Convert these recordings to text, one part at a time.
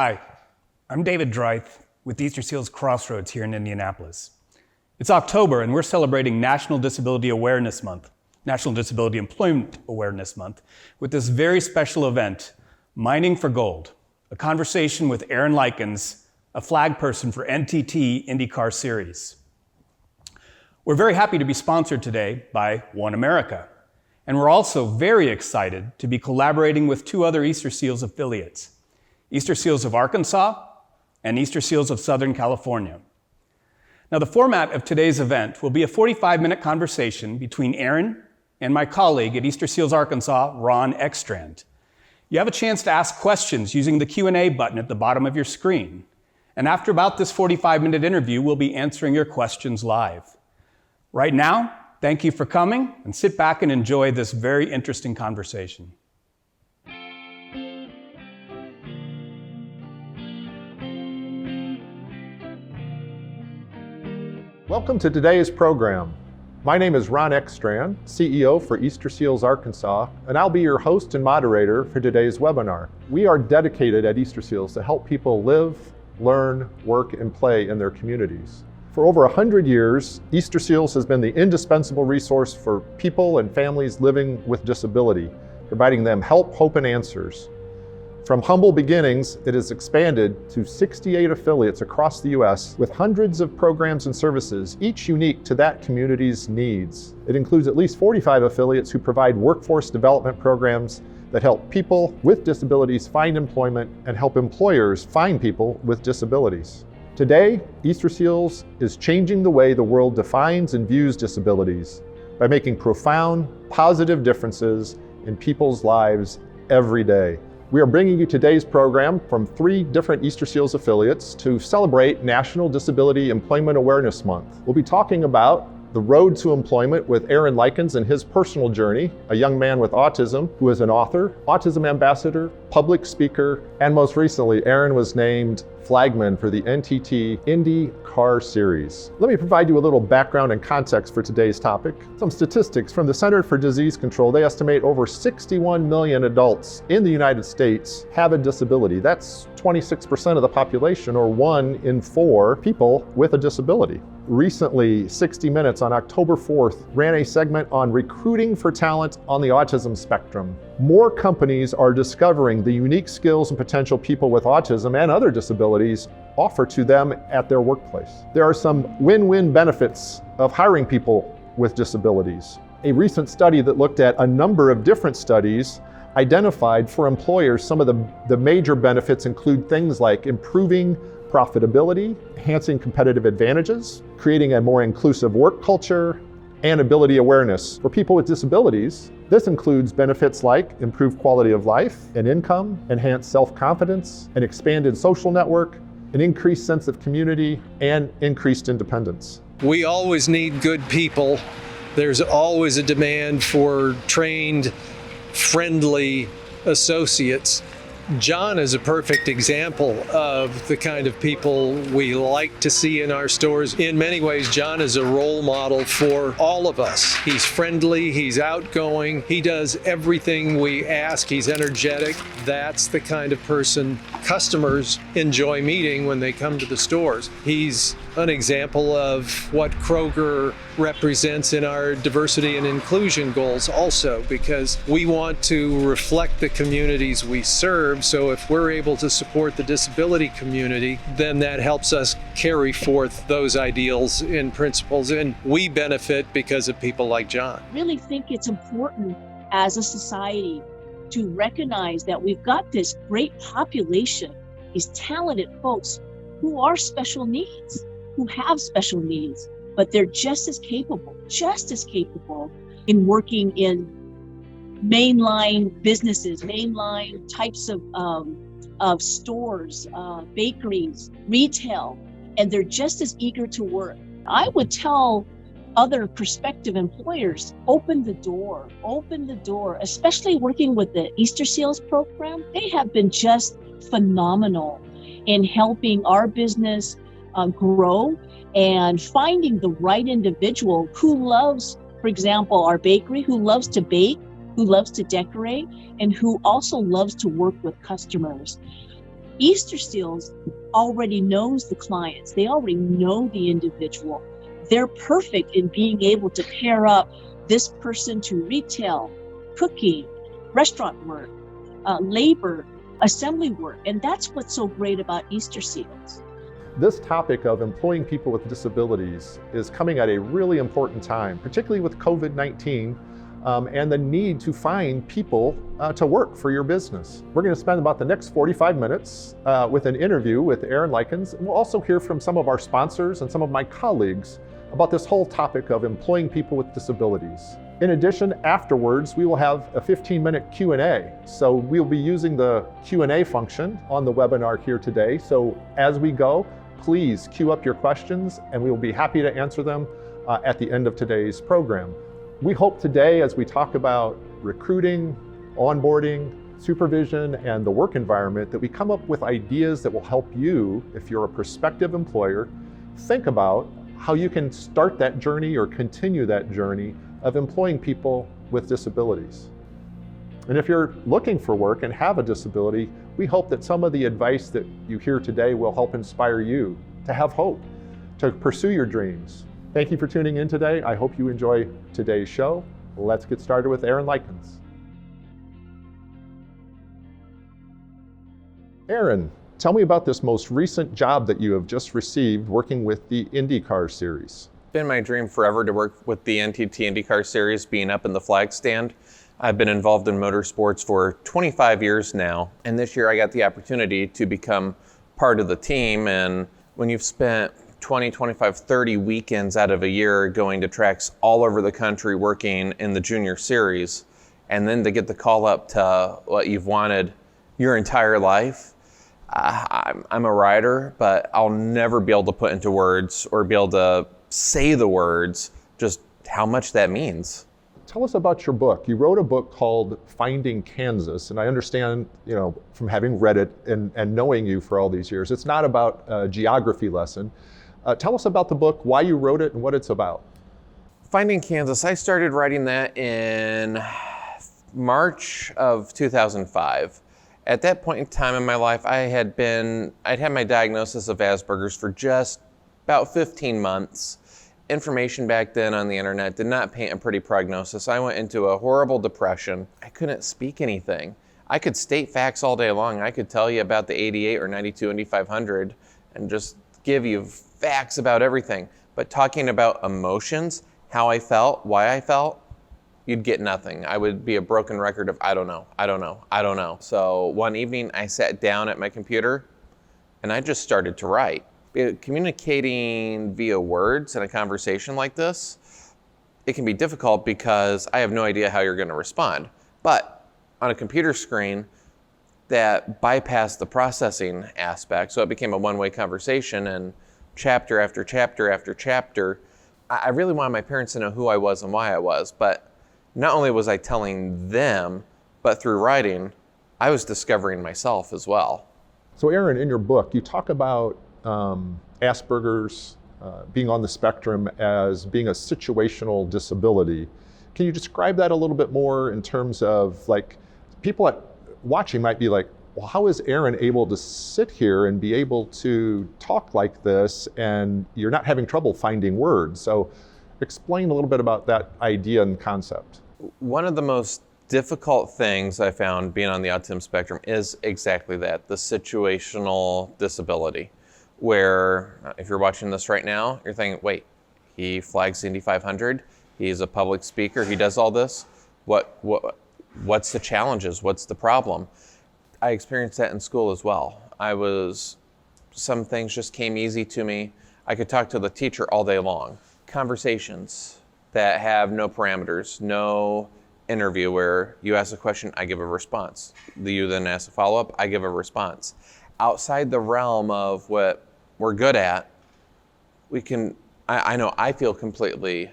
Hi, I'm David Dreith with Easterseals Crossroads here in Indianapolis. It's October and we're celebrating National Disability Awareness Month, National Disability Employment Awareness Month, with this very special event, Mining for Gold, a conversation with Aaron Likens, a flag person for NTT IndyCar Series. We're very happy to be sponsored today by One America, and we're also very excited to be collaborating with two other Easterseals affiliates, Easterseals of Arkansas and Easterseals of Southern California. Now, the format of today's event will be a 45-minute conversation between Aaron and my colleague at Easterseals Arkansas, Ron Ekstrand. You have a chance to ask questions using the Q&A button at the bottom of your screen. And after about this 45-minute interview, we'll be answering your questions live. Right now, thank you for coming, and sit back and enjoy this very interesting conversation. Welcome to today's program. My name is Ron Ekstrand, CEO for Easterseals Arkansas, and I'll be your host and moderator for today's webinar. We are dedicated at Easterseals to help people live, learn, work, and play in their communities. For over 100 years, Easterseals has been the indispensable resource for people and families living with disability, providing them help, hope, and answers. From humble beginnings, it has expanded to 68 affiliates across the U.S. with hundreds of programs and services, each unique to that community's needs. It includes at least 45 affiliates who provide workforce development programs that help people with disabilities find employment and help employers find people with disabilities. Today, Easterseals is changing the way the world defines and views disabilities by making profound, positive differences in people's lives every day. We are bringing you today's program from 3 different Easterseals affiliates to celebrate National Disability Employment Awareness Month. We'll be talking about the road to employment with Aaron Likens and his personal journey, a young man with autism who is an author, autism ambassador, public speaker, and most recently, Aaron was named flagman for the NTT IndyCar Series. Let me provide you a little background and context for today's topic. Some statistics from the Center for Disease Control. They estimate over 61 million adults in the United States have a disability. That's 26% of the population, or 1 in 4 people with a disability. Recently, 60 Minutes on October 4th ran a segment on recruiting for talent on the autism spectrum. More companies are discovering the unique skills and potential people with autism and other disabilities offer to them at their workplace. There are some win-win benefits of hiring people with disabilities. A recent study that looked at a number of different studies identified for employers some of the major benefits include things like improving profitability, enhancing competitive advantages, creating a more inclusive work culture, and ability awareness. For people with disabilities, this includes benefits like improved quality of life and income, enhanced self-confidence, an expanded social network, an increased sense of community, and increased independence. We always need good people. There's always a demand for trained, friendly associates. John is a perfect example of the kind of people we like to see in our stores. In many ways, John is a role model for all of us. He's friendly, he's outgoing, he does everything we ask, he's energetic. That's the kind of person customers enjoy meeting when they come to the stores. He's an example of what Kroger represents in our diversity and inclusion goals also, because we want to reflect the communities we serve. So if we're able to support the disability community, then that helps us carry forth those ideals and principles, and we benefit because of people like John. I really think it's important as a society to recognize that we've got this great population, these talented folks who are special needs, who have special needs, but they're just as capable in working in mainline businesses, mainline types of stores, bakeries, retail, and they're just as eager to work. I would tell other prospective employers, open the door, especially working with the Easterseals program. They have been just phenomenal in helping our business grow and finding the right individual who loves, for example, our bakery, who loves to bake, who loves to decorate, and who also loves to work with customers. Easterseals already knows the clients. They already know the individual. They're perfect in being able to pair up this person to retail, cooking, restaurant work, labor, assembly work. And that's what's so great about Easterseals. This topic of employing people with disabilities is coming at a really important time, particularly with COVID-19 and the need to find people to work for your business. We're going to spend about the next 45 minutes with an interview with Aaron Likens, and we'll also hear from some of our sponsors and some of my colleagues about this whole topic of employing people with disabilities. In addition, afterwards, we will have a 15-minute Q&A. So we'll be using the Q&A function on the webinar here today. So as we go, please queue up your questions and we will be happy to answer them at the end of today's program. We hope today, as we talk about recruiting, onboarding, supervision, and the work environment, that we come up with ideas that will help you, if you're a prospective employer, think about how you can start that journey or continue that journey of employing people with disabilities. And if you're looking for work and have a disability, we hope that some of the advice that you hear today will help inspire you to have hope, to pursue your dreams. Thank you for tuning in today. I hope you enjoy today's show. Let's get started with Aaron Likens. Aaron, tell me about this most recent job that you have just received working with the IndyCar series. Been my dream forever to work with the NTT IndyCar series, being up in the flag stand. I've been involved in motorsports for 25 years now, and this year I got the opportunity to become part of the team. And when you've spent 20, 25, 30 weekends out of a year going to tracks all over the country working in the junior series, and then to get the call up to what you've wanted your entire life, I'm a rider, but I'll never be able to put into words or be able to say the words just how much that means. Tell us about your book. You wrote a book called Finding Kansas, and I understand, from having read it and knowing you for all these years, it's not about a geography lesson. Tell us about the book, why you wrote it, and what it's about. Finding Kansas, I started writing that in March of 2005. At that point in time in my life, I'd had my diagnosis of Asperger's for just about 15 months. Information back then on the internet did not paint a pretty prognosis. I went into a horrible depression. I couldn't speak anything. I could state facts all day long. I could tell you about the 88 or 92 Indy 500 and just give you facts about everything. But talking about emotions, how I felt, why I felt, you'd get nothing. I would be a broken record of I don't know. So one evening I sat down at my computer and I just started to write. Communicating via words in a conversation like this, it can be difficult because I have no idea how you're going to respond. But on a computer screen, that bypassed the processing aspect, so it became a one-way conversation, and chapter after chapter after chapter, I really wanted my parents to know who I was and why I was. But not only was I telling them, but through writing, I was discovering myself as well. So Aaron, in your book, you talk about Asperger's, being on the spectrum as being a situational disability. Can you describe that a little bit more in terms of, like, people watching might be like, well, how is Aaron able to sit here and be able to talk like this and you're not having trouble finding words? So explain a little bit about that idea and concept. One of the most difficult things I found being on the autism spectrum is exactly that, the situational disability. Where if you're watching this right now, you're thinking, wait, he flags the Indy 500, he's a public speaker, he does all this. What's the challenges? What's the problem? I experienced that in school as well. Some things just came easy to me. I could talk to the teacher all day long. Conversations that have no parameters, no interview where you ask a question, I give a response. You then ask a follow-up, I give a response. Outside the realm of what we're good at, I know I feel completely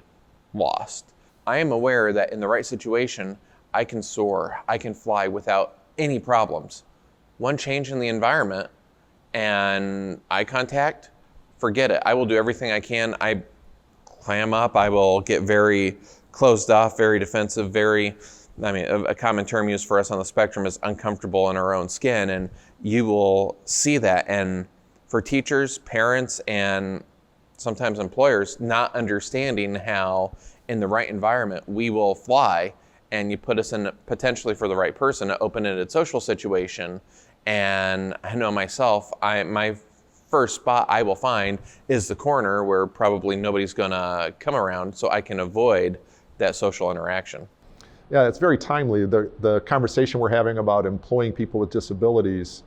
lost. I am aware that in the right situation, I can soar, I can fly without any problems. One change in the environment and eye contact, forget it. I will do everything I can. I clam up, I will get very closed off, very defensive, a common term used for us on the spectrum is uncomfortable in our own skin. And you will see that. And for teachers, parents, and sometimes employers not understanding how in the right environment we will fly, and you put us in potentially for the right person, an open-ended social situation. And I know myself, my first spot I will find is the corner where probably nobody's gonna come around, so I can avoid that social interaction. Yeah, it's very timely. The conversation we're having about employing people with disabilities,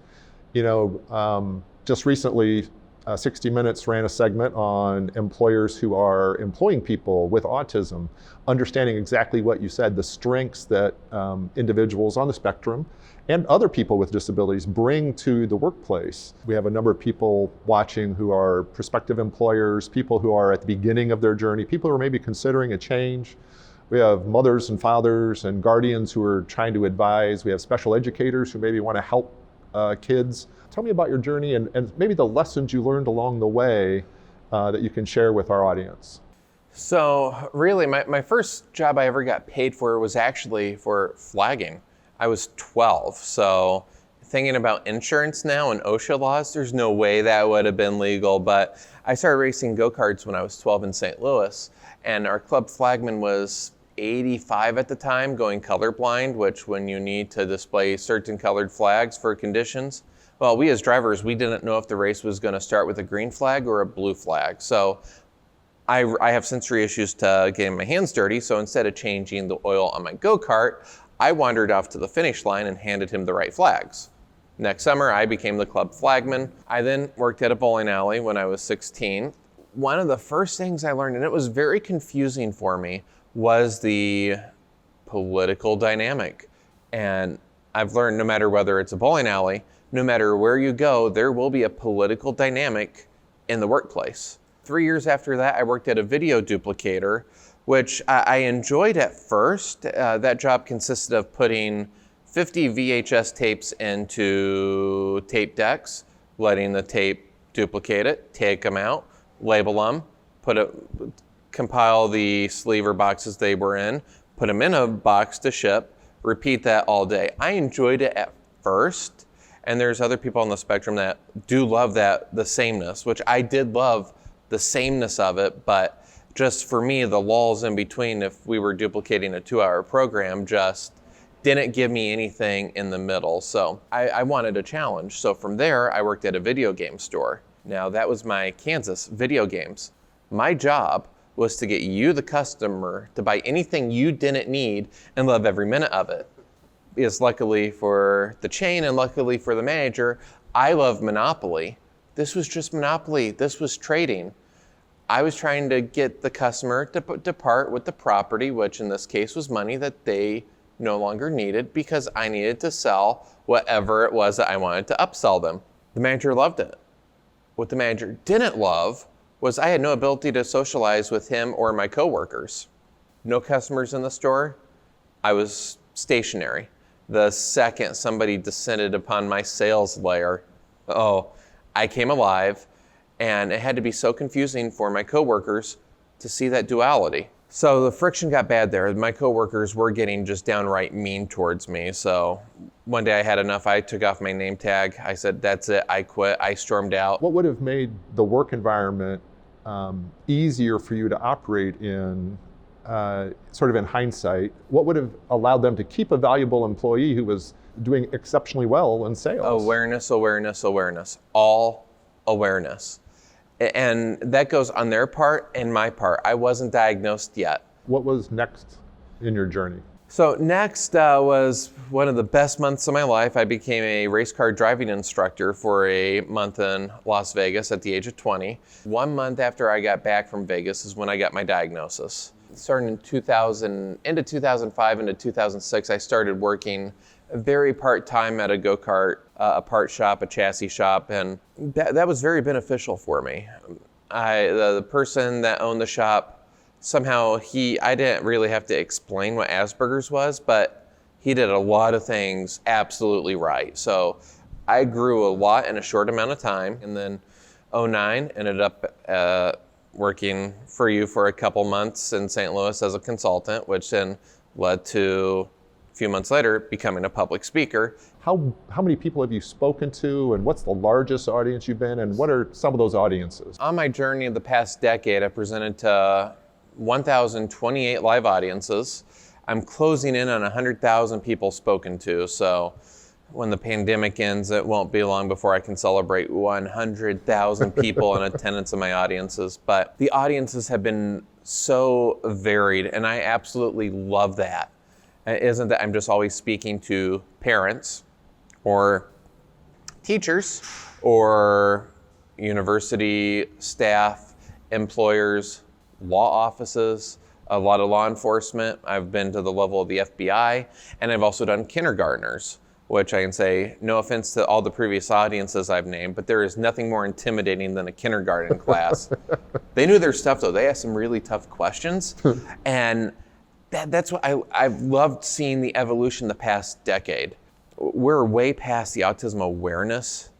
just recently, 60 Minutes ran a segment on employers who are employing people with autism, understanding exactly what you said, the strengths that individuals on the spectrum and other people with disabilities bring to the workplace. We have a number of people watching who are prospective employers, people who are at the beginning of their journey, people who are maybe considering a change. We have mothers and fathers and guardians who are trying to advise. We have special educators who maybe want to help kids. Tell me about your journey and maybe the lessons you learned along the way that you can share with our audience. So really, my first job I ever got paid for was actually for flagging. I was 12, so thinking about insurance now and OSHA laws, there's no way that would have been legal, but I started racing go-karts when I was 12 in St. Louis, and our club flagman was 85 at the time, going colorblind, which when you need to display certain colored flags for conditions, well, we as drivers, we didn't know if the race was going to start with a green flag or a blue flag. So I have sensory issues to getting my hands dirty, so instead of changing the oil on my go-kart, I wandered off to the finish line and handed him the right flags. Next summer, I became the club flagman. I then worked at a bowling alley when I was 16. One of the first things I learned, and it was very confusing for me, was the political dynamic. And I've learned no matter whether it's a bowling alley, no matter where you go, there will be a political dynamic in the workplace. 3 years after that, I worked at a video duplicator, which I enjoyed at first. That job consisted of putting 50 VHS tapes into tape decks, letting the tape duplicate it, take them out, label them, compile the sleeve or boxes they were in, put them in a box to ship, repeat that all day. I enjoyed it at first, and there's other people on the spectrum that do love the sameness, which I did love the sameness of it, but just for me, the lulls in between, if we were duplicating a 2-hour program, just didn't give me anything in the middle. So I wanted a challenge. So from there, I worked at a video game store. Now that was my Kansas, video games. My job was to get you, the customer, to buy anything you didn't need and love every minute of it. Because luckily for the chain and luckily for the manager, I love Monopoly. This was just Monopoly. This was trading. I was trying to get the customer to depart with the property, which in this case was money that they no longer needed because I needed to sell whatever it was that I wanted to upsell them. The manager loved it. What the manager didn't love was I had no ability to socialize with him or my coworkers. No customers in the store. I was stationary. The second somebody descended upon my sales layer, I came alive. And it had to be so confusing for my coworkers to see that duality. So the friction got bad there. My coworkers were getting just downright mean towards me. So one day I had enough. I took off my name tag. I said, that's it, I quit. I stormed out. What would have made the work environment easier for you to operate in, sort of in hindsight? What would have allowed them to keep a valuable employee who was doing exceptionally well in sales? Awareness, awareness, awareness. All awareness. And that goes on their part and my part. I wasn't diagnosed yet. What was next in your journey? So next was one of the best months of my life. I became a race car driving instructor for a month in Las Vegas at the age of 20. 1 month after I got back from Vegas is when I got my diagnosis. Starting in 2005 into 2006, I started working very part-time at a go-kart, a part shop, a chassis shop, and that was very beneficial for me. The person that owned the shop, somehow I didn't really have to explain what Asperger's was, but he did a lot of things absolutely right. So I grew a lot in a short amount of time, and then 2009 ended up working for you for a couple months in St. Louis as a consultant, which then led to few months later, becoming a public speaker. how many people have you spoken to, and what's the largest audience you've been, and what are some of those audiences? On my journey of the past decade, I presented to 1,028 live audiences. I'm closing in on 100,000 people spoken to, so when the pandemic ends, it won't be long before I can celebrate 100,000 people in attendance of my audiences. But the audiences have been so varied, and I absolutely love that. It isn't that I'm just always speaking to parents or teachers or university staff, employers, law offices, a lot of law enforcement. I've been to the level of the FBI, and I've also done kindergartners, which I can say, no offense to all the previous audiences I've named, but there is nothing more intimidating than a kindergarten class. They knew their stuff though. They asked some really tough questions. And that's what I've loved seeing the evolution the past decade. We're way past the autism awareness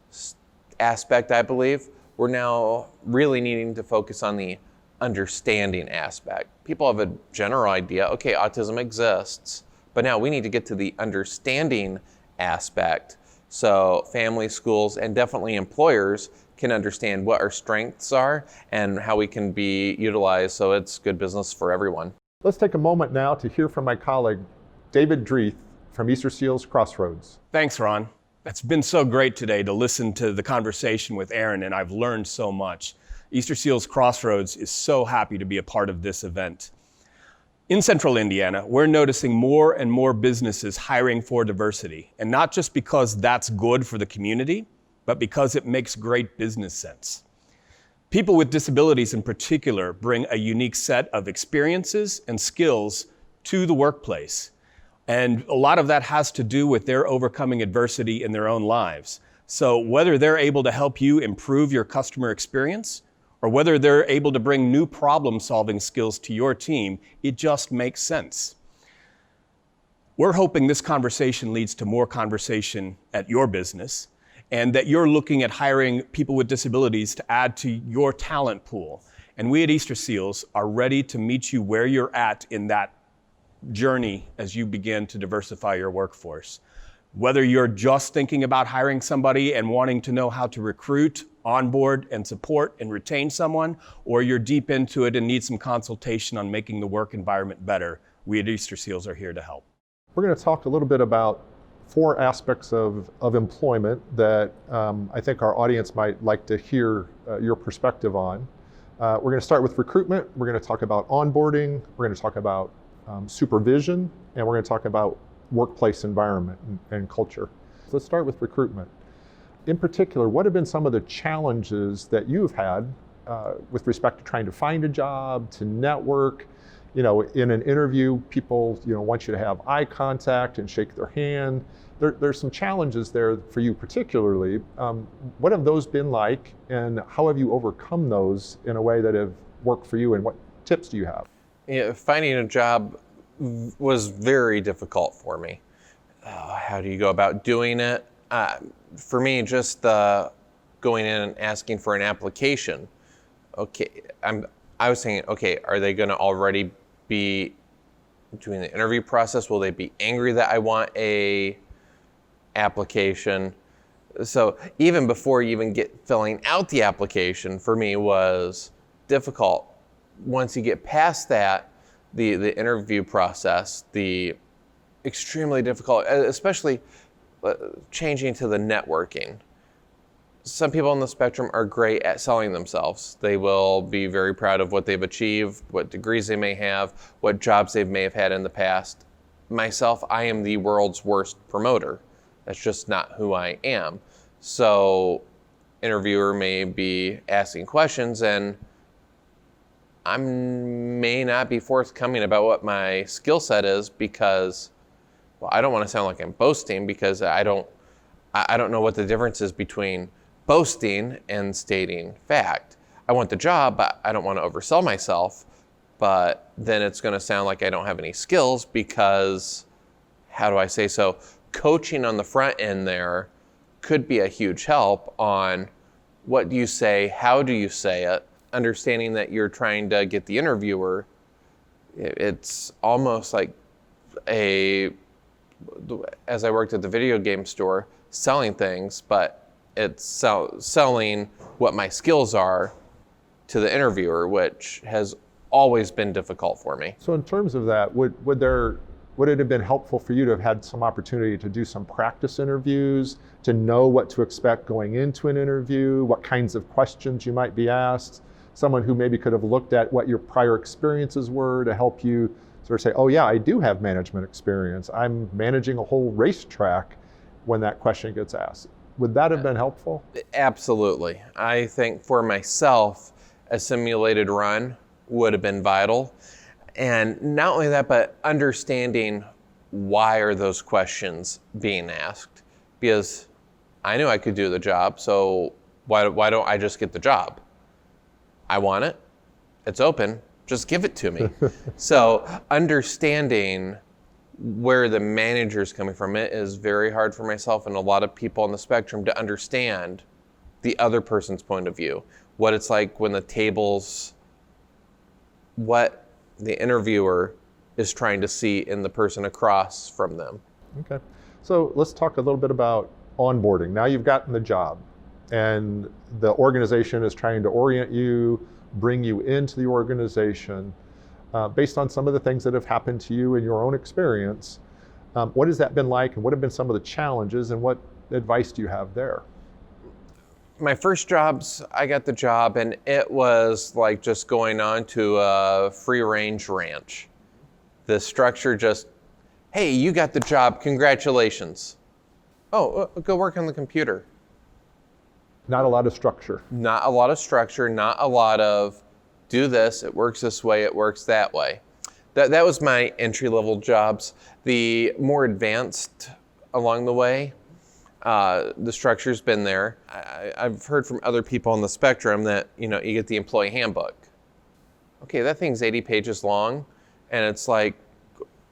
aspect, I believe. We're now really needing to focus on the understanding aspect. People have a general idea, okay, autism exists, but now we need to get to the understanding aspect so families, schools, and definitely employers can understand what our strengths are and how we can be utilized so it's good business for everyone. Let's take a moment now to hear from my colleague, David Dreith from Easterseals Crossroads. Thanks, Ron. It's been so great today to listen to the conversation with Aaron, and I've learned so much. Easterseals Crossroads is so happy to be a part of this event. In Central Indiana, we're noticing more and more businesses hiring for diversity, and not just because that's good for the community, but because it makes great business sense. People with disabilities in particular bring a unique set of experiences and skills to the workplace. And a lot of that has to do with their overcoming adversity in their own lives. So whether they're able to help you improve your customer experience, or whether they're able to bring new problem-solving skills to your team, it just makes sense. We're hoping this conversation leads to more conversation at your business, and that you're looking at hiring people with disabilities to add to your talent pool. And we at Easterseals are ready to meet you where you're at in that journey as you begin to diversify your workforce. Whether you're just thinking about hiring somebody and wanting to know how to recruit, onboard, and support and retain someone, or you're deep into it and need some consultation on making the work environment better, we at Easterseals are here to help. We're going to talk a little bit about 4 aspects of employment that I think our audience might like to hear your perspective on. We're going to start with recruitment. We're going to talk about onboarding. We're going to talk about supervision, and we're going to talk about workplace environment and culture. So let's start with recruitment. In particular, what have been some of the challenges that you've had with respect to trying to find a job, to network? You know, in an interview, people want you to have eye contact and shake their hand. There's some challenges there for you particularly. What have those been like, and how have you overcome those in a way that have worked for you, and what tips do you have? Yeah, finding a job was very difficult for me. How do you go about doing it? For me, just going in and asking for an application. Okay, I was thinking, okay, are they going to already be doing the interview process? Will they be angry that I want a application? So even before you even get filling out the application, for me was difficult. Once you get past that, the interview process, the extremely difficult, especially changing to the networking. Some people on the spectrum are great at selling themselves. They will be very proud of what they've achieved, what degrees they may have, what jobs they may have had in the past. Myself, I am the world's worst promoter. That's just not who I am. So interviewer may be asking questions and I may not be forthcoming about what my skill set is because, well, I don't want to sound like I'm boasting because I don't know what the difference is between boasting and stating fact. I want the job, but I don't want to oversell myself, but then it's going to sound like I don't have any skills because, how do I say so? Coaching on the front end there could be a huge help on what do you say, how do you say it, understanding that you're trying to get the interviewer. It's almost like a as I worked at the video game store, selling things, but it's selling what my skills are to the interviewer, which has always been difficult for me. So in terms of that, would it have been helpful for you to have had some opportunity to do some practice interviews, to know what to expect going into an interview, what kinds of questions you might be asked, someone who maybe could have looked at what your prior experiences were to help you sort of say, oh yeah, I do have management experience. I'm managing a whole racetrack when that question gets asked. Would that have been helpful? Absolutely. I think for myself, a simulated run would have been vital. And not only that, but understanding why are those questions being asked? Because I knew I could do the job, so why don't I just get the job? I want it. It's open. Just give it to me. So understanding where the manager's coming from, it is very hard for myself and a lot of people on the spectrum to understand the other person's point of view, what it's like when the tables, what the interviewer is trying to see in the person across from them. Okay, so let's talk a little bit about onboarding. Now you've gotten the job and the organization is trying to orient you, bring you into the organization based on some of the things that have happened to you in your own experience. What has that been like, and what have been some of the challenges, and what advice do you have there? My first jobs, I got the job and it was like just going on to a free range ranch. The structure just, hey, you got the job, congratulations. Oh, go work on the computer. Not a lot of structure. Not a lot of structure, not a lot of do this, it works this way, it works that way. That was my entry-level jobs. The more advanced along the way, the structure's been there. I've heard from other people on the spectrum that, you get the employee handbook. Okay, that thing's 80 pages long, and it's like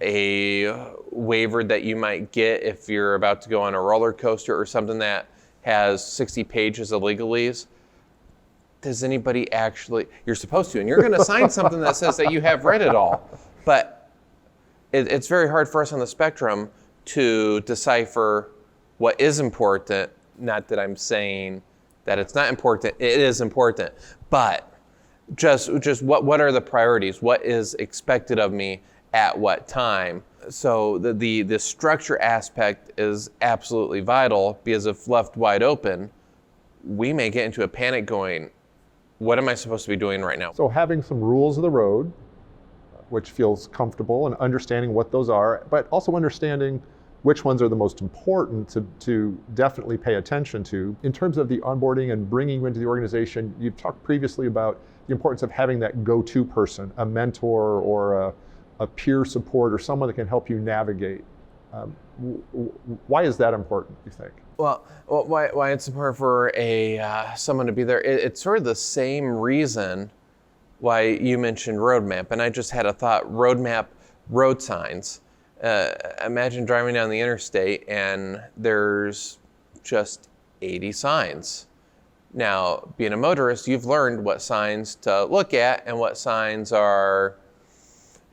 a waiver that you might get if you're about to go on a roller coaster or something that has 60 pages of legalese. Does anybody actually, you're supposed to, and you're gonna sign something that says that you have read it all. But it's very hard for us on the spectrum to decipher what is important. Not that I'm saying that it's not important, it is important, but just what are the priorities? What is expected of me at what time? So the structure aspect is absolutely vital, because if left wide open, we may get into a panic going, what am I supposed to be doing right now? So having some rules of the road, which feels comfortable, and understanding what those are, but also understanding which ones are the most important to definitely pay attention to. In terms of the onboarding and bringing you into the organization, you've talked previously about the importance of having that go-to person, a mentor or a peer support, or someone that can help you navigate. Why is that important, you think? Well, why it's important for someone to be there? It's sort of the same reason why you mentioned roadmap, and I just had a thought. Roadmap, road signs. Imagine driving down the interstate and there's just 80 signs. Now, being a motorist, you've learned what signs to look at and what signs are,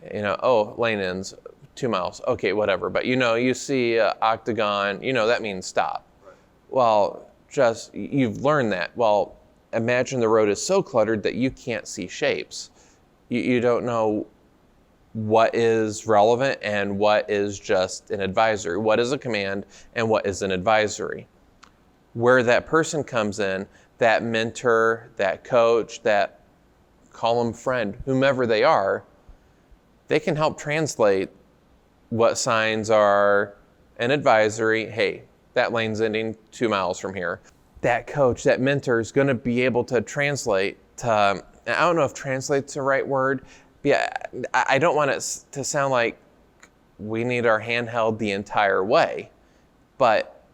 lane ends, 2 miles, okay, whatever. But you see octagon, that means stop. Right. Well, you've learned that. Well, imagine the road is so cluttered that you can't see shapes. You don't know what is relevant and what is just an advisory. What is a command and what is an advisory? Where that person comes in, that mentor, that coach, that call them friend, whomever they are, they can help translate what signs are an advisory. Hey, that lane's ending 2 miles from here. That coach, that mentor is going to be able to translate to, I don't know if translate's the right word. Yeah, I don't want it to sound like we need our hand held the entire way, but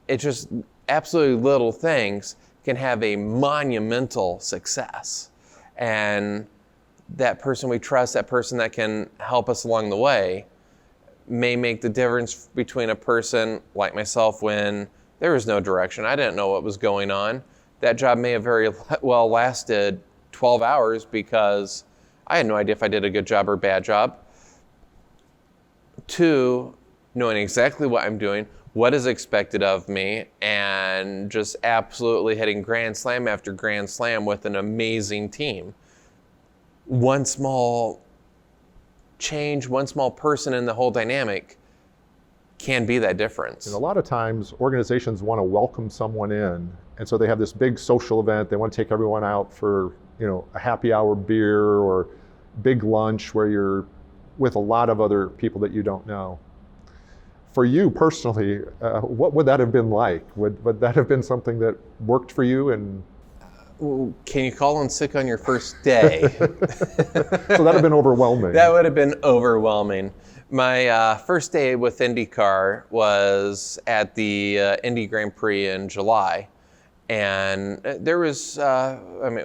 it's just absolutely little things can have a monumental success. And that person we trust, that person that can help us along the way, may make the difference between a person like myself when there was no direction. I didn't know what was going on. That job may have very well lasted 12 hours because I had no idea if I did a good job or bad job. To knowing exactly what I'm doing, what is expected of me, and just absolutely hitting grand slam after grand slam with an amazing team. One small change, one small person in the whole dynamic can be that difference. And a lot of times organizations want to welcome someone in, and so they have this big social event. They want to take everyone out for, a happy hour beer or big lunch where you're with a lot of other people that you don't know. For you personally, what would that have been like? Would that have been something that worked for you? And can you call in sick on your first day? So that'd have been overwhelming. That would have been overwhelming. My first day with IndyCar was at the Indy Grand Prix in July. And there was,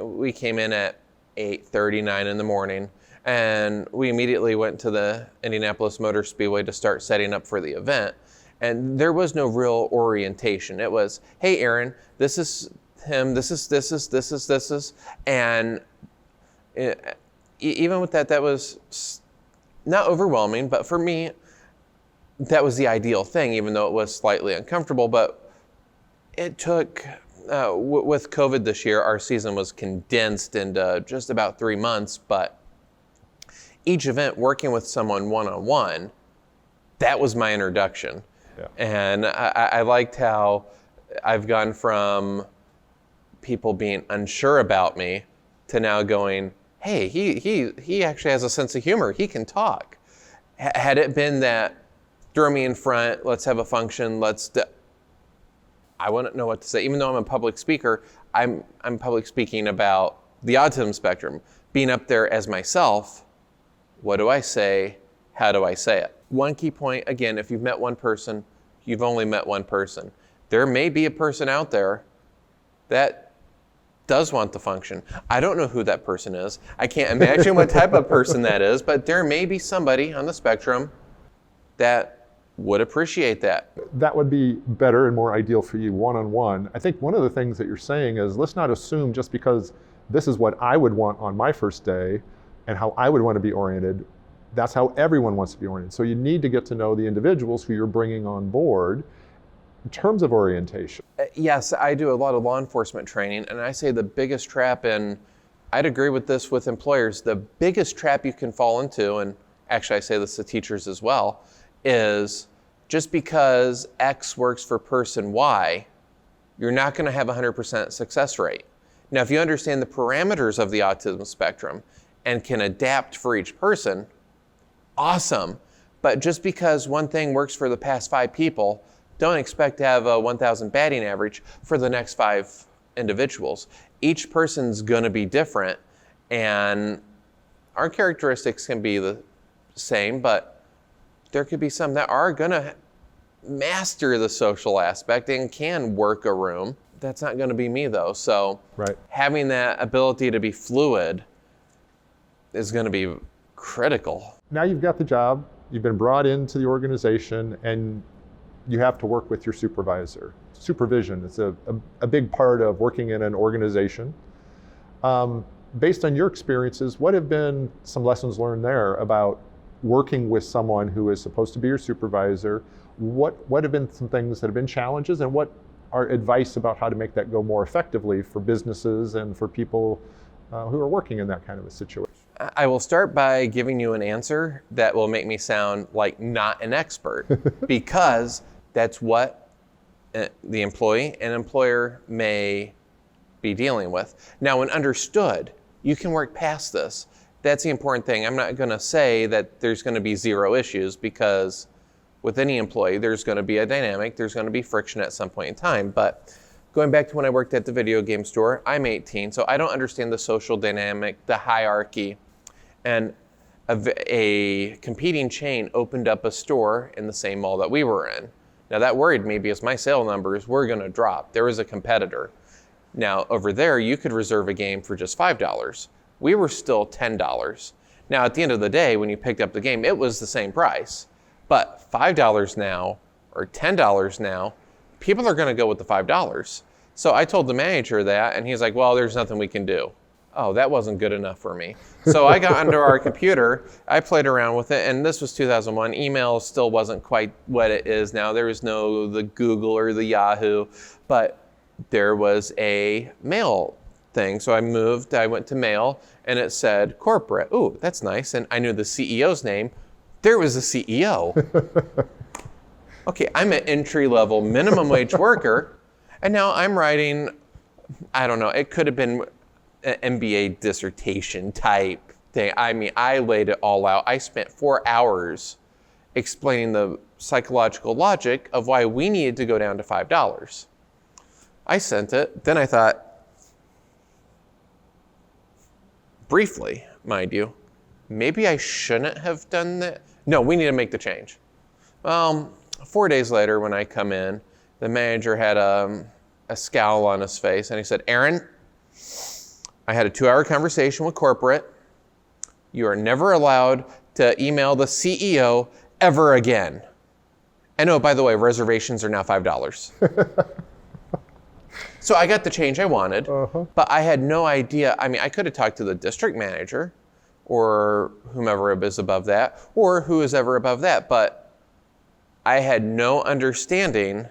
we came in at 8:39 in the morning, and we immediately went to the Indianapolis Motor Speedway to start setting up for the event. And there was no real orientation. It was, hey, Aaron, this is him, this is. And even with that was not overwhelming, but for me, that was the ideal thing, even though it was slightly uncomfortable. But it took, with COVID this year, our season was condensed into just about 3 months, but each event working with someone one-on-one, that was my introduction. Yeah. And I liked how I've gone from people being unsure about me to now going, hey, he actually has a sense of humor. He can talk. Had it been that, throw me in front, let's have a function, I wouldn't know what to say. Even though I'm a public speaker, I'm public speaking about the autism spectrum. Being up there as myself, what do I say? How do I say it? One key point, again, if you've met one person, you've only met one person. There may be a person out there that does want the function. I don't know who that person is. I can't imagine what type of person that is, but there may be somebody on the spectrum that would appreciate that. That would be better and more ideal for you one-on-one. I think one of the things that you're saying is, let's not assume just because this is what I would want on my first day and how I would want to be oriented, that's how everyone wants to be oriented. So you need to get to know the individuals who you're bringing on board in terms of orientation. Yes, I do a lot of law enforcement training, and I say the biggest trap, and I'd agree with this with employers, the biggest trap you can fall into, and actually I say this to teachers as well, is just because X works for person Y, you're not going to have a 100% success rate. Now, if you understand the parameters of the autism spectrum and can adapt for each person, awesome. But just because one thing works for the past 5 people, don't expect to have a 1,000 batting average for the next 5 individuals. Each person's going to be different, and our characteristics can be the same, but there could be some that are going to master the social aspect and can work a room. That's not going to be me, though. So having that ability to be fluid is going to be critical. Now you've got the job, you've been brought into the organization, and you have to work with your supervisor. Supervision is a big part of working in an organization. Based on your experiences, what have been some lessons learned there about working with someone who is supposed to be your supervisor? What have been some things that have been challenges, and what are advice about how to make that go more effectively for businesses and for people who are working in that kind of a situation? I will start by giving you an answer that will make me sound like not an expert, because that's what the employee and employer may be dealing with. Now, when understood, you can work past this. That's the important thing. I'm not going to say that there's going to be 0 issues, because with any employee, there's going to be a dynamic, there's going to be friction at some point in time. But going back to when I worked at the video game store, I'm 18, so I don't understand the social dynamic, the hierarchy. And a competing chain opened up a store in the same mall that we were in. Now that worried me, because my sale numbers were going to drop. There was a competitor. Now over there, you could reserve a game for just $5. We were still $10. Now at the end of the day, when you picked up the game, it was the same price. But $5 now, or $10 now, people are going to go with the $5. So I told the manager that, and he's like, well, there's nothing we can do. oh, that wasn't good enough for me. So I got onto our computer, I played around with it, and this was 2001. Email still wasn't quite what it is now. There was no the Google or the Yahoo, but there was a mail thing. So I went to mail, and it said corporate. Ooh, that's nice. And I knew the CEO's name. There was a CEO. Okay, I'm an entry-level minimum wage worker, and now I'm writing, I don't know, it could have been an MBA dissertation type thing. I mean, I laid it all out. I spent 4 hours explaining the psychological logic of why we needed to go down to $5. I sent it. Then I thought, briefly, mind you, maybe I shouldn't have done that. No, we need to make the change. 4 days later, when I come in, the manager had a scowl on his face, and he said, Aaron, I had a 2-hour conversation with corporate. You are never allowed to email the CEO ever again. And oh, by the way, reservations are now $5. So I got the change I wanted, but I had no idea. I mean, I could have talked to the district manager or whomever is above that, or who is ever above that, but I had no understanding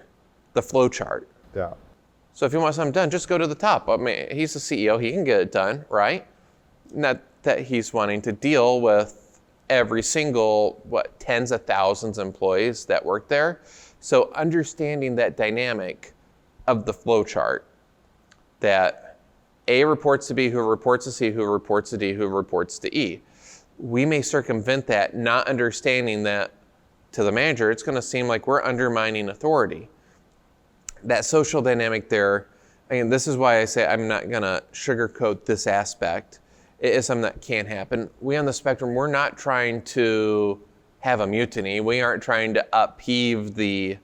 the flow chart. Yeah. So if you want something done, just go to the top. I mean, he's the CEO, he can get it done, right? Not that he's wanting to deal with every single, tens of thousands of employees that work there. So understanding that dynamic of the flow chart, that A reports to B, who reports to C, who reports to D, who reports to E. We may circumvent that, not understanding that to the manager, it's gonna seem like we're undermining authority. That social dynamic there, again, this is why I say I'm not gonna sugarcoat this aspect. It is something that can happen. We on the spectrum, we're not trying to have a mutiny. We aren't trying to upheave the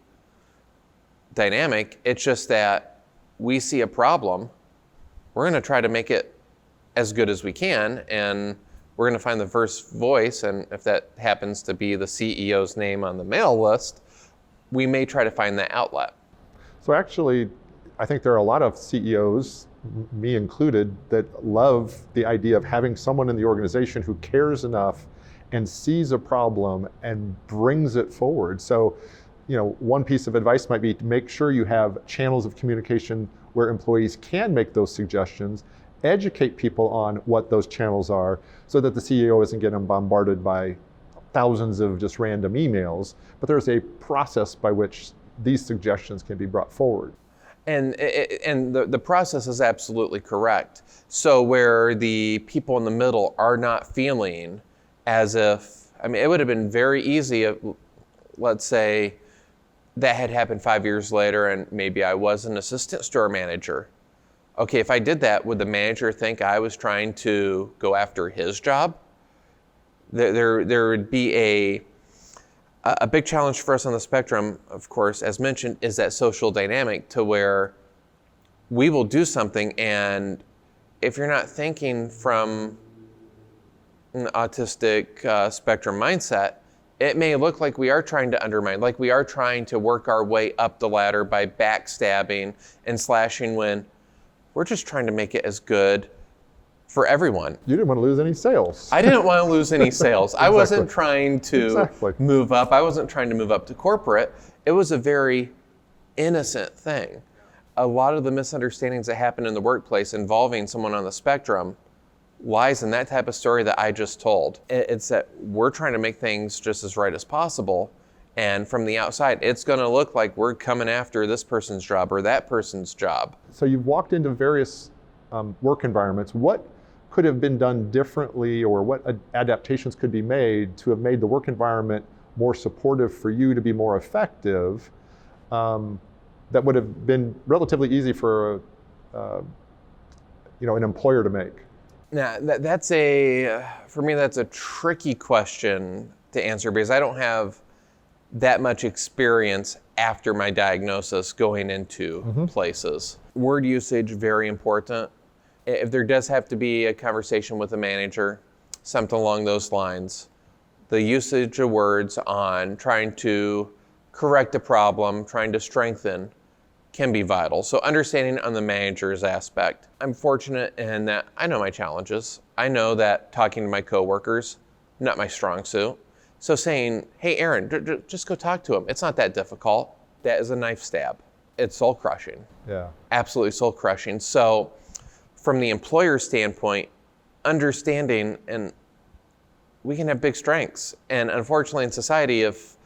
dynamic. It's just that we see a problem. We're gonna try to make it as good as we can, and we're gonna find the first voice, and if that happens to be the CEO's name on the mail list, we may try to find that outlet. So actually, I think there are a lot of CEOs, me included, that love the idea of having someone in the organization who cares enough and sees a problem and brings it forward. So, one piece of advice might be to make sure you have channels of communication where employees can make those suggestions, educate people on what those channels are so that the CEO isn't getting bombarded by thousands of just random emails, but there's a process by which these suggestions can be brought forward. And the process is absolutely correct. So where the people in the middle are not feeling as if, it would have been very easy if, let's say, that had happened 5 years later and maybe I was an assistant store manager. Okay, if I did that, would the manager think I was trying to go after his job? There would be a big challenge for us on the spectrum, of course, as mentioned, is that social dynamic to where we will do something, and if you're not thinking from an autistic spectrum mindset, it may look like we are trying to undermine, like we are trying to work our way up the ladder by backstabbing and slashing when we're just trying to make it as good for everyone. You didn't want to lose any sales. I didn't want to lose any sales. Exactly. I wasn't trying to move up. I wasn't trying to move up to corporate. It was a very innocent thing. A lot of the misunderstandings that happen in the workplace involving someone on the spectrum lies in that type of story that I just told. It's that we're trying to make things just as right as possible. And from the outside, it's going to look like we're coming after this person's job or that person's job. So you've walked into various work environments. What could have been done differently, or what adaptations could be made to have made the work environment more supportive for you to be more effective, that would have been relatively easy for an employer to make? Now, for me, that's a tricky question to answer because I don't have that much experience after my diagnosis going into places. Word usage, very important. If there does have to be a conversation with a manager, something along those lines, the usage of words on trying to correct a problem, trying to strengthen, can be vital. So understanding on the manager's aspect. I'm fortunate in that I know my challenges. I know that talking to my coworkers, not my strong suit. So saying, hey, Aaron, just go talk to him. It's not that difficult. That is a knife stab. It's soul crushing. Yeah. Absolutely soul crushing. So from the employer standpoint, understanding, and we can have big strengths. And unfortunately in society, if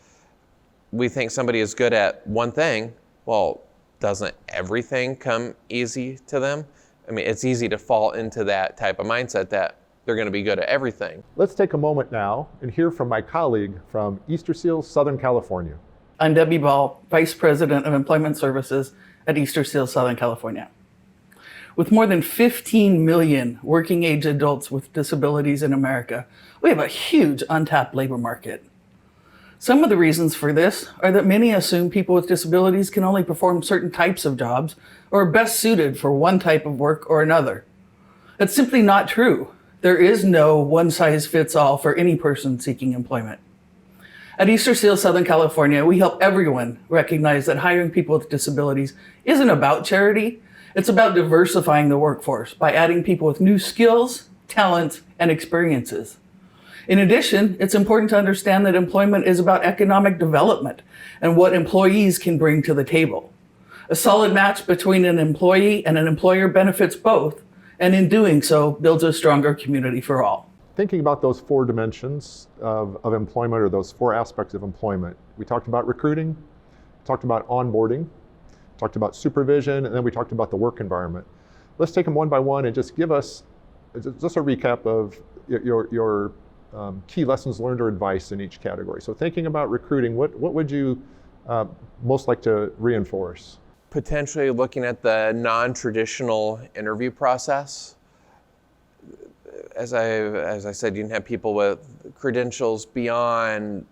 we think somebody is good at one thing, well, doesn't everything come easy to them? I mean, it's easy to fall into that type of mindset that they're going to be good at everything. Let's take a moment now and hear from my colleague from Easterseals, Southern California. I'm Debbie Ball, Vice President of Employment Services at Easterseals Southern California. With more than 15 million working age adults with disabilities in America, we have a huge untapped labor market. Some of the reasons for this are that many assume people with disabilities can only perform certain types of jobs or are best suited for one type of work or another. That's simply not true. There is no one-size-fits-all for any person seeking employment. At Easterseals Southern California, we help everyone recognize that hiring people with disabilities isn't about charity. It's about diversifying the workforce by adding people with new skills, talents, and experiences. In addition, it's important to understand that employment is about economic development and what employees can bring to the table. A solid match between an employee and an employer benefits both, and in doing so, builds a stronger community for all. Thinking about those four dimensions of employment, or those four aspects of employment, we talked about recruiting, talked about onboarding, talked about supervision, and then we talked about the work environment. Let's take them one by one and just give us just a recap of your key lessons learned or advice in each category. So thinking about recruiting, what would you most like to reinforce? Potentially looking at the non-traditional interview process. As I said, you can have people with credentials beyond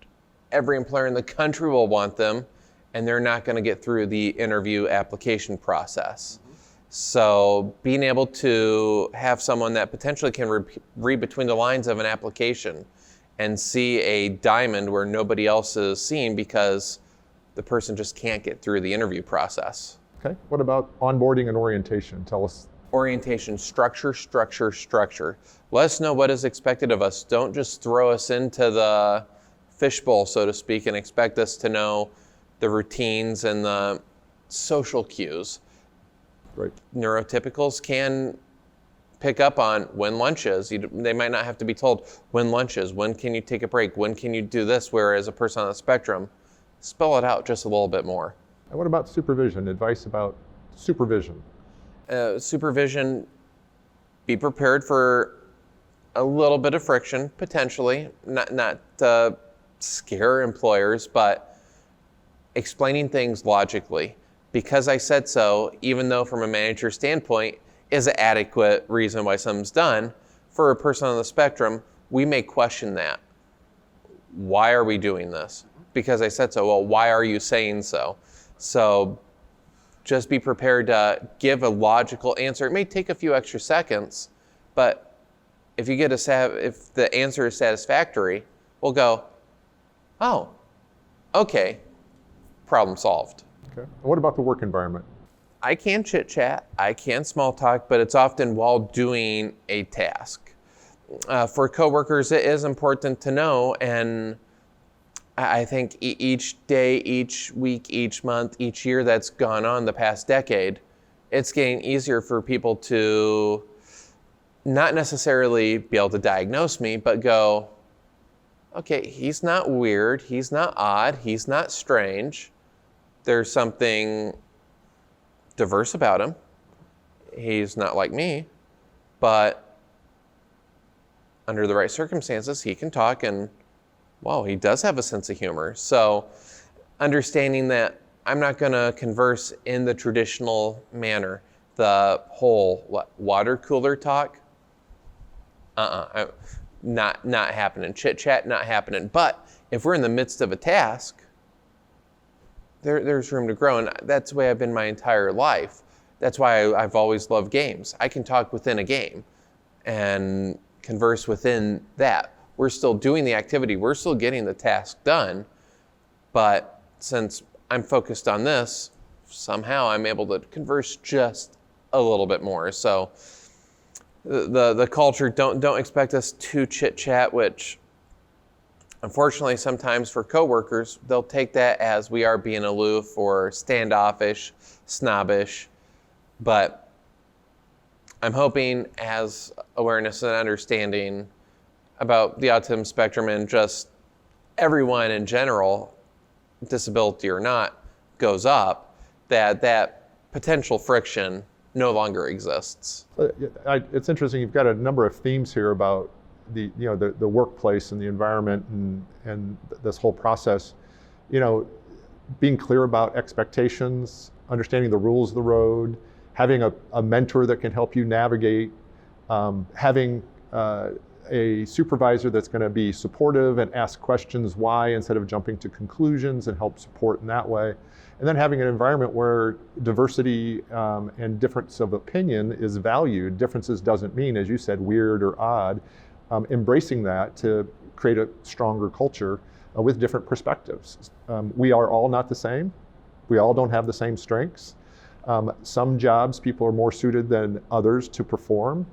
every employer in the country will want them, and they're not going to get through the interview application process. So being able to have someone that potentially can read between the lines of an application and see a diamond where nobody else is seeing because the person just can't get through the interview process. Okay, what about onboarding and orientation? Tell us. Orientation, structure. Let us know what is expected of us. Don't just throw us into the fishbowl, so to speak, and expect us to know the routines and the social cues. Right. Neurotypicals can pick up on when lunch is. They might not have to be told when lunch is, when can you take a break, when can you do this, whereas a person on the spectrum, spell it out just a little bit more. And what about supervision? Advice about supervision? Supervision, be prepared for a little bit of friction, potentially, not to scare employers, but explaining things logically. Because I said so, even though from a manager standpoint is an adequate reason why something's done, for a person on the spectrum, we may question that. Why are we doing this? Because I said so. Well, why are you saying so? So just be prepared to give a logical answer. It may take a few extra seconds, but if if the answer is satisfactory, we'll go, oh, okay, problem solved. Okay. And what about the work environment? I can chit chat, I can small talk, but it's often while doing a task. For coworkers, it is important to know, and I think each day, each week, each month, each year that's gone on the past decade, it's getting easier for people to not necessarily be able to diagnose me, but go, okay, he's not weird, he's not odd, he's not strange. There's something diverse about him. He's not like me, but under the right circumstances, he can talk, and wow, he does have a sense of humor. So understanding that I'm not going to converse in the traditional manner, the whole water cooler talk, not happening. Chit chat, not happening. But if we're in the midst of a task, there's room to grow, and that's the way I've been my entire life. That's why I've always loved games. I can talk within a game and converse within that. We're still doing the activity, we're still getting the task done, but since I'm focused on this, somehow I'm able to converse just a little bit more. So the culture, don't expect us to chit chat, which unfortunately sometimes for coworkers, they'll take that as we are being aloof or standoffish, snobbish. But I'm hoping as awareness and understanding about the autism spectrum and just everyone in general, disability or not, goes up, that potential friction no longer exists. It's interesting, you've got a number of themes here about the workplace and the environment and this whole process. Being clear about expectations, understanding the rules of the road, having a mentor that can help you navigate, having a supervisor that's going to be supportive and ask questions why instead of jumping to conclusions and help support in that way. And then having an environment where diversity and difference of opinion is valued. Differences doesn't mean, as you said, weird or odd. Embracing that to create a stronger culture with different perspectives. We are all not the same. We all don't have the same strengths. Some jobs people are more suited than others to perform.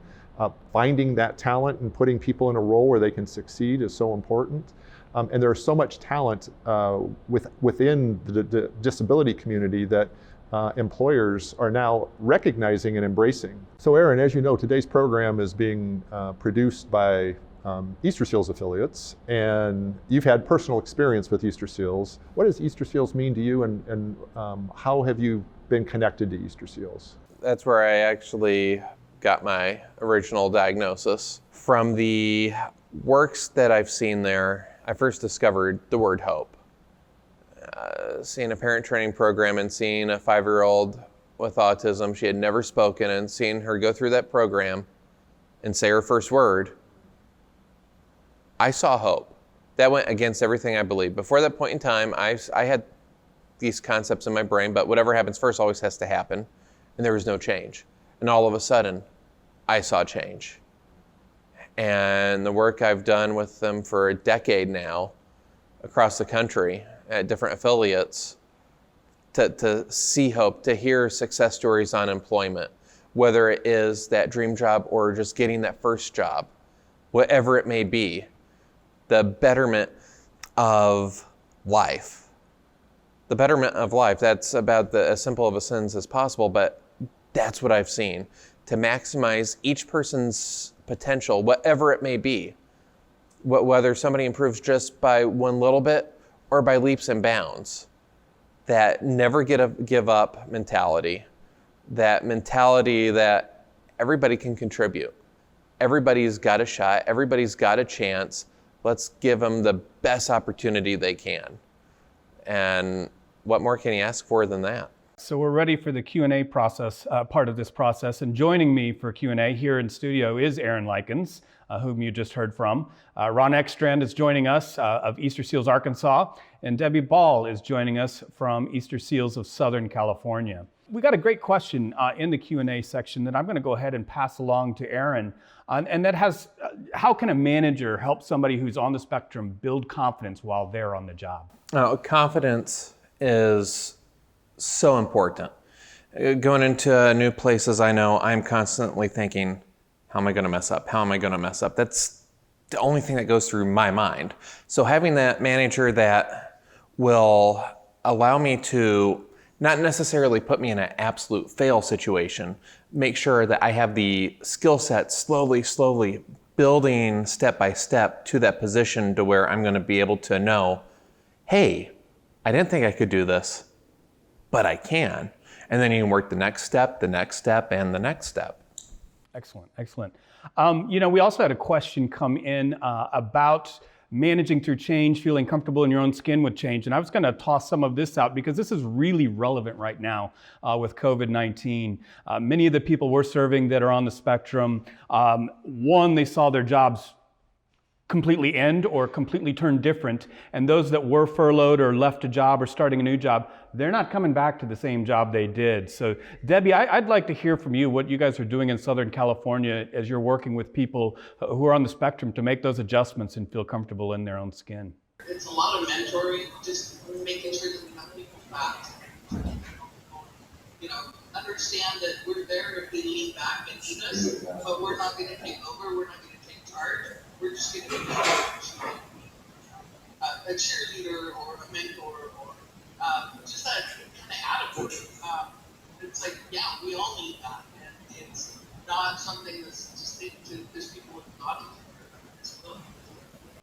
Finding that talent and putting people in a role where they can succeed is so important. And there's so much talent within the disability community that employers are now recognizing and embracing. So Aaron, as you know, today's program is being produced by Easterseals affiliates, and you've had personal experience with Easterseals. What does Easterseals mean to you, and how have you been connected to Easterseals? That's where I actually got my original diagnosis. From the works that I've seen there, I first discovered the word hope. Seeing a parent training program and seeing a 5-year-old with autism, she had never spoken, and seeing her go through that program and say her first word, I saw hope. That went against everything I believed. Before that point in time, I had these concepts in my brain, but whatever happens first always has to happen, and there was no change. And all of a sudden, I saw change. And the work I've done with them for a decade now, across the country, at different affiliates, to see hope, to hear success stories on employment, whether it is that dream job or just getting that first job, whatever it may be, the betterment of life. The betterment of life, that's about as simple of a sentence as possible, but that's what I've seen. To maximize each person's potential, whatever it may be, whether somebody improves just by one little bit or by leaps and bounds. That never give up mentality, that mentality that everybody can contribute. Everybody's got a shot, everybody's got a chance. Let's give them the best opportunity they can. And what more can you ask for than that? So we're ready for the Q&A process, part of this process. And joining me for Q&A here in studio is Aaron Likens, whom you just heard from. Ron Ekstrand is joining us of Easterseals, Arkansas. And Debbie Ball is joining us from Easterseals of Southern California. We got a great question in the Q&A section that I'm going to go ahead and pass along to Aaron. And that has, how can a manager help somebody who's on the spectrum build confidence while they're on the job? Confidence is so important. Going into new places, I know I'm constantly thinking, how am I going to mess up? How am I going to mess up? That's the only thing that goes through my mind. So having that manager that will allow me to not necessarily put me in an absolute fail situation, make sure that I have the skill set slowly building step by step to that position to where I'm going to be able to know, hey, I didn't think I could do this, but I can. And then you can work the next step, and the next step. Excellent, excellent. We also had a question come in about managing through change, feeling comfortable in your own skin with change. And I was going to toss some of this out because this is really relevant right now with COVID-19. Many of the people we're serving that are on the spectrum, one, they saw their jobs completely end or completely turn different. And those that were furloughed or left a job or starting a new job, they're not coming back to the same job they did. So Debbie, I'd like to hear from you what you guys are doing in Southern California as you're working with people who are on the spectrum to make those adjustments and feel comfortable in their own skin. It's a lot of mentoring, just making sure that we have people back. understand that we're there if they lean back and need us, but we're not going to take over, we're not going to take charge. We're just going to be a cheerleader or a mentor or just that kind of attitude. It's like, yeah, we all need that. And it's not something that's distinct to just people with autism or disability.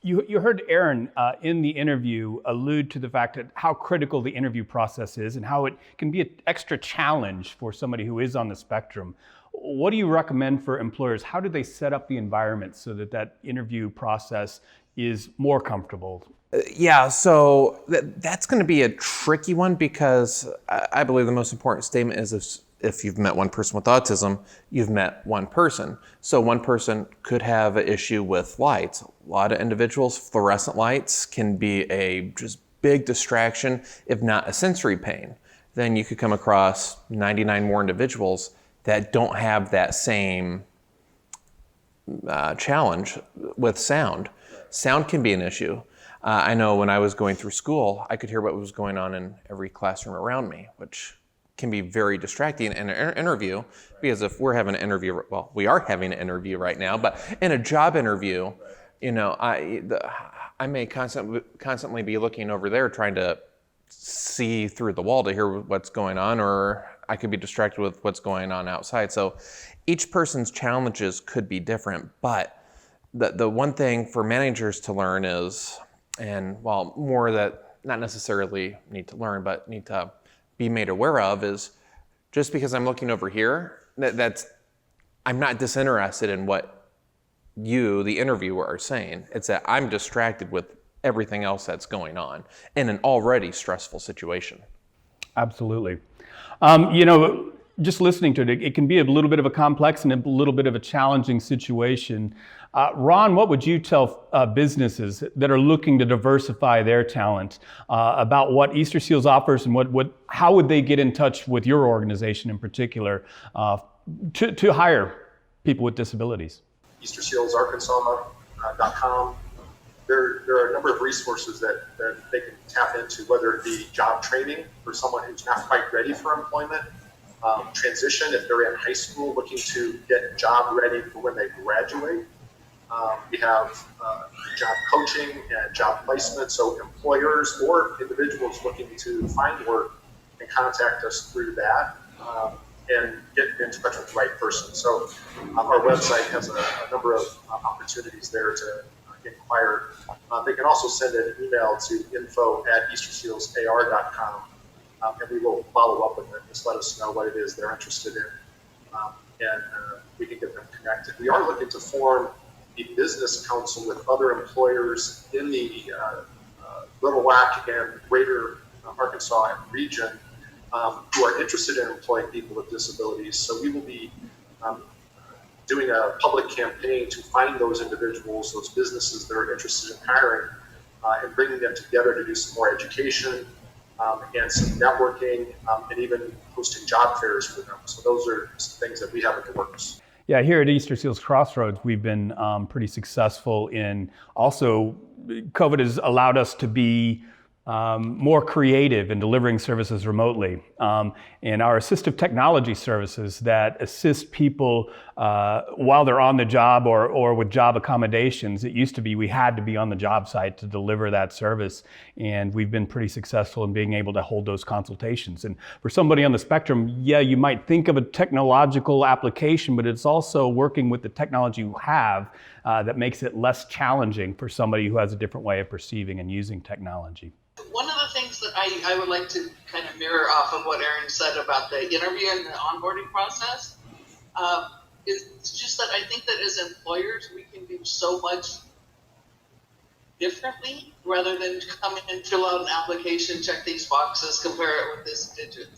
You heard Aaron in the interview allude to the fact that how critical the interview process is and how it can be an extra challenge for somebody who is on the spectrum. What do you recommend for employers? How do they set up the environment so that that interview process is more comfortable? Yeah, so that's going to be a tricky one because I believe the most important statement is if you've met one person with autism, you've met one person. So one person could have an issue with lights. A lot of individuals, fluorescent lights can be a just big distraction, if not a sensory pain. Then you could come across 99 more individuals that don't have that same challenge with sound. Sound can be an issue. I know when I was going through school, I could hear what was going on in every classroom around me, which can be very distracting in an interview, because if we're having an interview, well, we are having an interview right now, but in a job interview, you know, I may constantly be looking over there trying to see through the wall to hear what's going on, or I could be distracted with what's going on outside. So each person's challenges could be different, but the one thing for managers to learn is, and well, more that not necessarily need to learn, but need to be made aware of, is just because I'm looking over here, I'm not disinterested in what you, the interviewer, are saying. It's that I'm distracted with everything else that's going on in an already stressful situation. Absolutely. You know, just listening to it, it can be a little bit of a complex and a little bit of a challenging situation. Ron, what would you tell businesses that are looking to diversify their talent about what Easterseals offers, and how would they get in touch with your organization in particular to hire people with disabilities? EastersealsArkansas.com. There are a number of resources that they can tap into, whether it be job training for someone who's not quite ready for employment, transition if they're in high school looking to get job ready for when they graduate. We have job coaching and job placement, so employers or individuals looking to find work can contact us through that and get in touch with the right person. So our website has a number of opportunities there to inquire. They can also send an email to info@eastersealsar.com, and we will follow up with them. Just let us know what it is they're interested in, and we can get them connected. We are looking to form a business council with other employers in the Little Rock and Greater Arkansas region who are interested in employing people with disabilities. So we will be doing a public campaign to find those individuals, those businesses that are interested in hiring, and bringing them together to do some more education and some networking, and even hosting job fairs for them. So those are some things that we have in the works. Yeah, here at Easterseals Crossroads, we've been pretty successful in also, COVID has allowed us to be more creative in delivering services remotely. And our assistive technology services that assist people while they're on the job or with job accommodations. It used to be we had to be on the job site to deliver that service. And we've been pretty successful in being able to hold those consultations. And for somebody on the spectrum, yeah, you might think of a technological application, but it's also working with the technology you have that makes it less challenging for somebody who has a different way of perceiving and using technology. One of the things that I would like to kind of mirror off of what Aaron said about the interview and the onboarding process is just that I think that as employers, we can do so much differently rather than come in and fill out an application, check these boxes, compare it with this digit,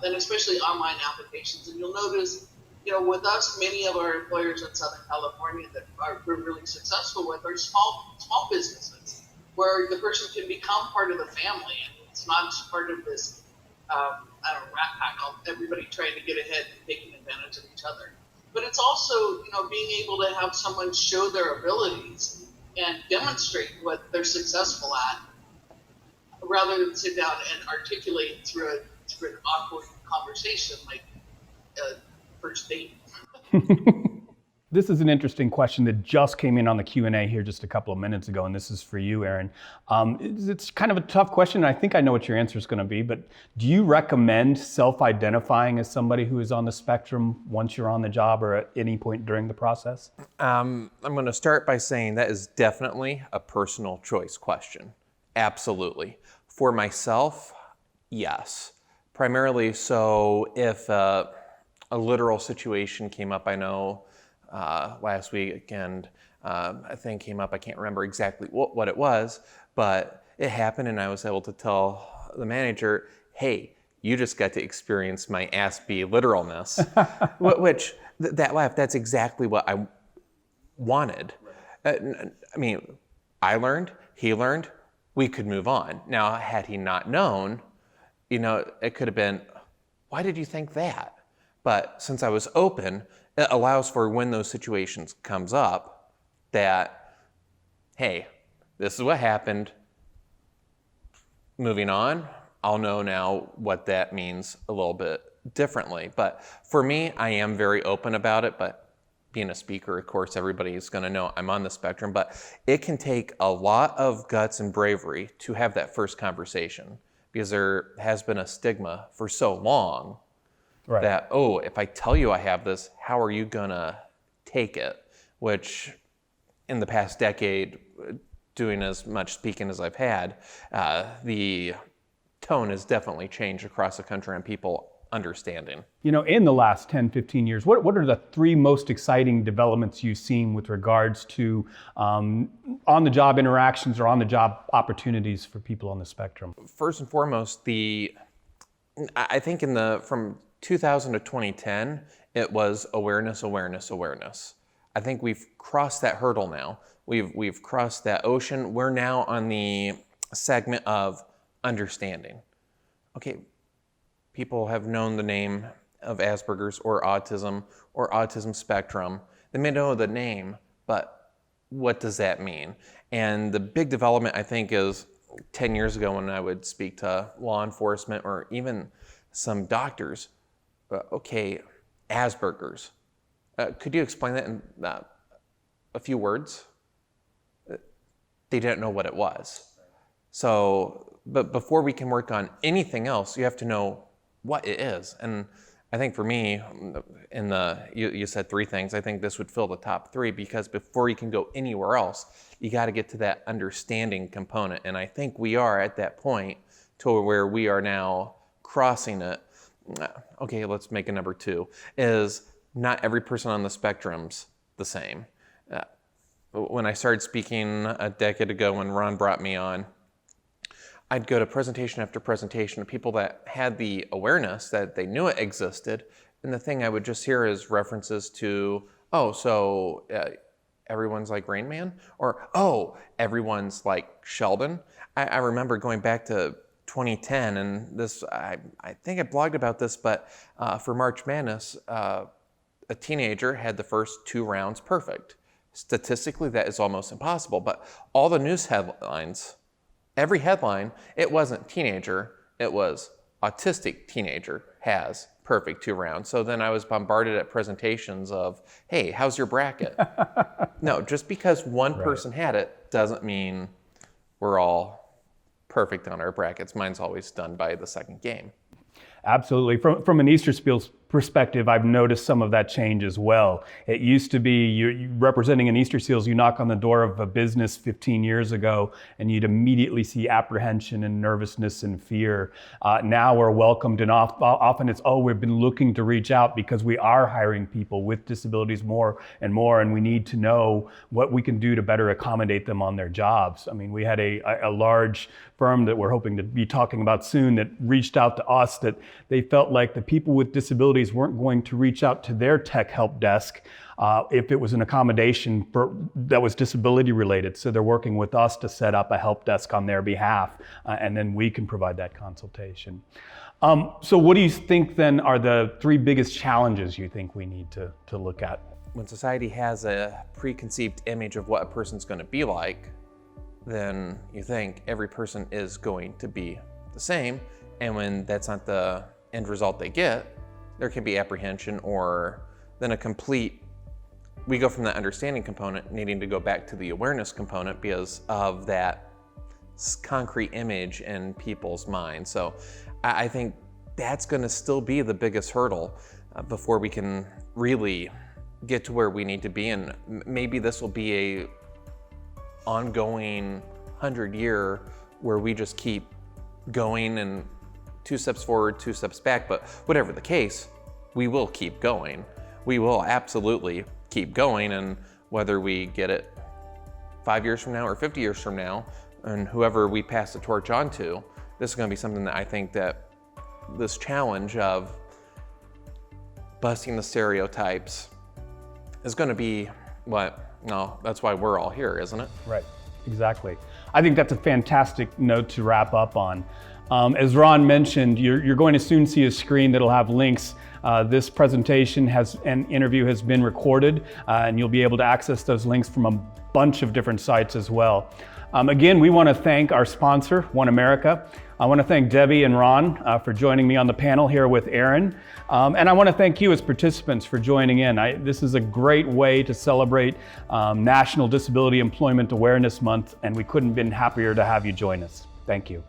and especially online applications. And you'll notice, you know, with us, many of our employers in Southern California that we're really successful with are small businesses, where the person can become part of the family, and it's not just part of this, rat pack of everybody trying to get ahead and taking advantage of each other. But it's also, you know, being able to have someone show their abilities and demonstrate what they're successful at, rather than sit down and articulate through an awkward conversation. Like, first date. This is an interesting question that just came in on the Q&A here just a couple of minutes ago, and this is for you, Aaron. It's kind of a tough question, and I think I know what your answer is going to be, but do you recommend self-identifying as somebody who is on the spectrum once you're on the job or at any point during the process? I'm going to start by saying that is definitely a personal choice question. Absolutely. For myself, yes. Primarily so if a literal situation came up, I know last weekend, a thing came up, I can't remember exactly what it was, but it happened and I was able to tell the manager, hey, you just got to experience my ass be literalness, which that laugh, that's exactly what I wanted. I mean, I learned, he learned, we could move on. Now, had he not known, it could have been, why did you think that? But since I was open, it allows for when those situations comes up that, hey, this is what happened. Moving on, I'll know now what that means a little bit differently. But for me, I am very open about it, but being a speaker, of course, everybody's gonna know I'm on the spectrum, but it can take a lot of guts and bravery to have that first conversation because there has been a stigma for so long. Right. That, oh, if I tell you I have this, how are you gonna take it? Which in the past decade, doing as much speaking as I've had, the tone has definitely changed across the country and people understanding. In the last 10, 15 years, what are the three most exciting developments you've seen with regards to on-the-job interactions or on-the-job opportunities for people on the spectrum? First and foremost, I think from 2000 to 2010, it was awareness. I think we've crossed that hurdle now. We've crossed that ocean. We're now on the segment of understanding. Okay, people have known the name of Asperger's or autism spectrum. They may know the name, but what does that mean? And the big development, I think, is 10 years ago when I would speak to law enforcement or even some doctors. Okay, Asperger's. Could you explain that in a few words? They didn't know what it was. So, but before we can work on anything else, you have to know what it is. And I think for me, you said three things. I think this would fill the top three because before you can go anywhere else, you got to get to that understanding component. And I think we are at that point to where we are now crossing it. Okay, let's make a number two, is not every person on the spectrum's the same. When I started speaking a decade ago when Ron brought me on, I'd go to presentation after presentation of people that had the awareness that they knew it existed, and the thing I would just hear is references to, everyone's like Rain Man, or, everyone's like Sheldon. I remember going back to 2010, and this, I think I blogged about this, but for March Madness, a teenager had the first 2 rounds perfect. Statistically, that is almost impossible, but all the news headlines, every headline, it wasn't teenager, it was autistic teenager has perfect 2 rounds. So then I was bombarded at presentations of, hey, how's your bracket? No, just because one person had it doesn't mean we're all perfect on our brackets. Mine's always done by the second game. Absolutely. From an Easterseals perspective, I've noticed some of that change as well. It used to be you representing an Easterseals, you knock on the door of a business 15 years ago and you'd immediately see apprehension and nervousness and fear. Now we're welcomed, and often it's, we've been looking to reach out because we are hiring people with disabilities more and more, and we need to know what we can do to better accommodate them on their jobs. I mean, we had a large firm that we're hoping to be talking about soon that reached out to us that they felt like the people with disabilities weren't going to reach out to their tech help desk if it was an accommodation that was disability related. So they're working with us to set up a help desk on their behalf, and then we can provide that consultation. So what do you think then are the 3 biggest challenges you think we need to look at? When society has a preconceived image of what a person's going to be like, then you think every person is going to be the same. And when that's not the end result they get, there can be apprehension, or then we go from that understanding component needing to go back to the awareness component because of that concrete image in people's minds. So I think that's going to still be the biggest hurdle before we can really get to where we need to be. And maybe this will be a ongoing 100-year where we just keep going and 2 steps forward, 2 steps back. But whatever the case, we will keep going. We will absolutely keep going. And whether we get it 5 years from now or 50 years from now, and whoever we pass the torch on to, this is going to be something that I think that this challenge of busting the stereotypes is going to be that's why we're all here, isn't it? Right, exactly. I think that's a fantastic note to wrap up on. As Ron mentioned, you're going to soon see a screen that'll have links. This presentation and interview has been recorded, and you'll be able to access those links from a bunch of different sites as well. Again, we want to thank our sponsor, One America. I want to thank Debbie and Ron for joining me on the panel here with Aaron. And I want to thank you as participants for joining in. This is a great way to celebrate National Disability Employment Awareness Month, and we couldn't have been happier to have you join us. Thank you.